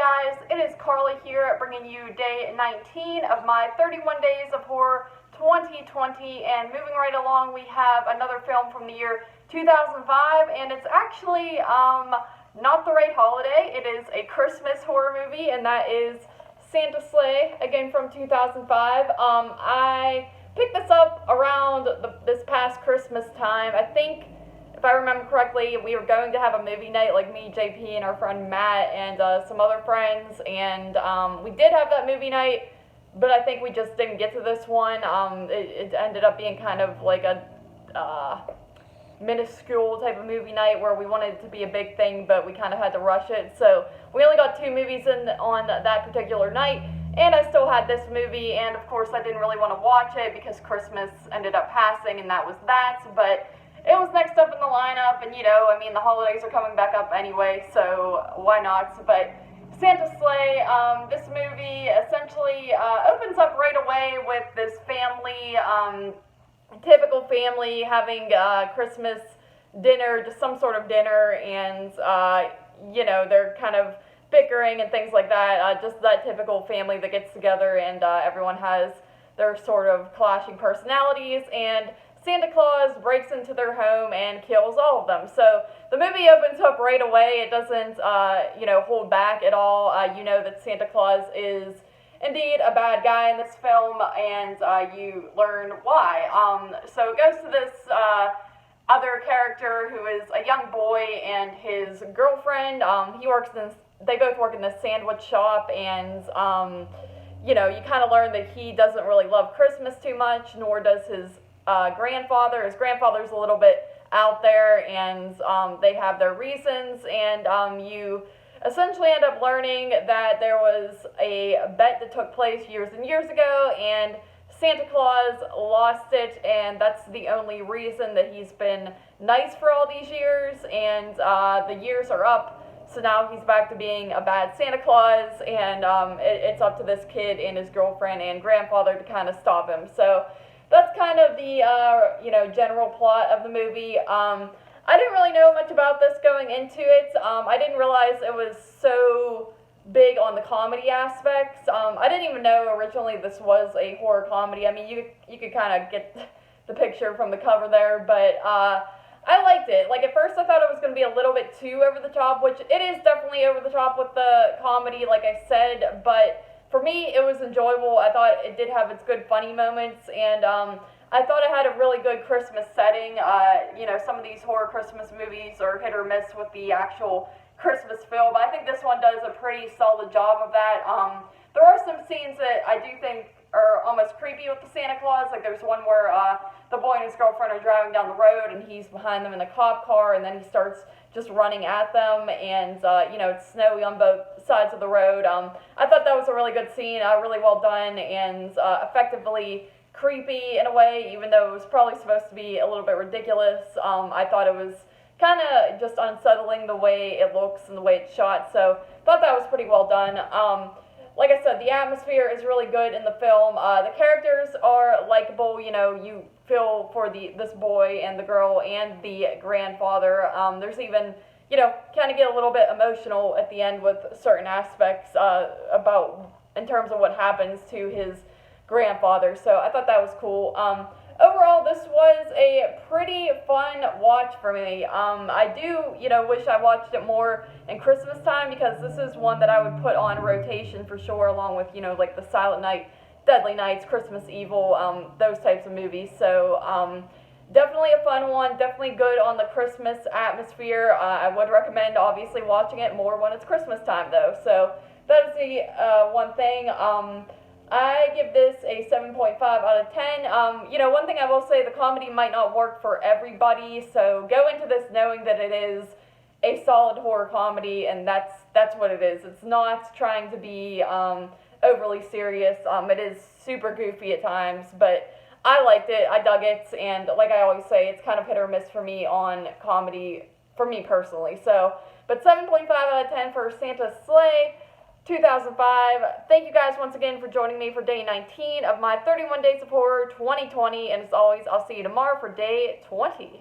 guys, it is Carly here bringing you day 19 of my 31 Days of Horror 2020, and moving right along we have another film from the year 2005, and it's actually not the right holiday. It is a Christmas horror movie, and that is Santa's Slay, again from 2005. I picked this up around this past Christmas time. I think, if I remember correctly, we were going to have a movie night, like me, JP, and our friend Matt, and some other friends, and we did have that movie night, but I think we just didn't get to this one. It ended up being kind of like a minuscule type of movie night where we wanted it to be a big thing, but we kind of had to rush it, so we only got 2 movies in on that particular night, and I still had this movie, and of course I didn't really want to watch it because Christmas ended up passing, and that was that, but it was next up in the lineup, and the holidays are coming back up anyway, so why not? But Santa's Slay, this movie essentially opens up right away with this family, typical family having Christmas dinner, just some sort of dinner, and they're kind of bickering and things like that, just that typical family that gets together, and everyone has their sort of clashing personalities, and Santa Claus breaks into their home and kills all of them. So the movie opens up right away. It doesn't, hold back at all. You know that Santa Claus is indeed a bad guy in this film, and you learn why. So it goes to this other character who is a young boy and his girlfriend. They both work in this sandwich shop, and you kind of learn that he doesn't really love Christmas too much, nor does his grandfather. His grandfather's a little bit out there, and they have their reasons, and you essentially end up learning that there was a bet that took place years and years ago, and Santa Claus lost it, and that's the only reason that he's been nice for all these years, and the years are up, so now he's back to being a bad Santa Claus, and it's up to this kid and his girlfriend and grandfather to kind of stop him. So that's kind of the, general plot of the movie. I didn't really know much about this going into it. I didn't realize it was so big on the comedy aspects. I didn't even know originally this was a horror comedy. I mean, you could kind of get the picture from the cover there, but I liked it. Like, at first I thought it was going to be a little bit too over the top, which it is definitely over the top with the comedy, like I said, but for me, it was enjoyable. I thought it did have its good funny moments, and I thought it had a really good Christmas setting. Some of these horror Christmas movies are hit or miss with the actual Christmas feel, but I think this one does a pretty solid job of that. There are some scenes that I do think are almost creepy with the Santa Claus. Like, there's one where the boy and his girlfriend are driving down the road, and he's behind them in the cop car, and then he starts just running at them, and it's snowy on both sides of the road. I thought that was a really good scene, really well done, and effectively creepy in a way, even though it was probably supposed to be a little bit ridiculous. I thought it was kind of just unsettling the way it looks and the way it's shot, so thought that was pretty well done. Like I said, the atmosphere is really good in the film. The characters are likable. You feel for this boy and the girl and the grandfather. There's even, kind of get a little bit emotional at the end with certain aspects in terms of what happens to his grandfather. So I thought that was cool. Overall, this was a pretty fun watch for me. I do, wish I watched it more in Christmas time, because this is one that I would put on rotation for sure, along with, like the Silent Night, Deadly Nights, Christmas Evil, those types of movies. So definitely a fun one, definitely good on the Christmas atmosphere. I would recommend, obviously, watching it more when it's Christmas time, though. So that is the one thing. I give this a 7.5 out of 10. One thing I will say, the comedy might not work for everybody, so go into this knowing that it is a solid horror comedy, and that's what it is. It's not trying to be overly serious. It is super goofy at times, but I liked it, I dug it, and like I always say, it's kind of hit or miss for me on comedy, for me personally. So, but 7.5 out of 10 for Santa's Slay 2005. Thank you guys once again for joining me for day 19 of my 31 Days of Horror 2020, and as always, I'll see you tomorrow for day 20.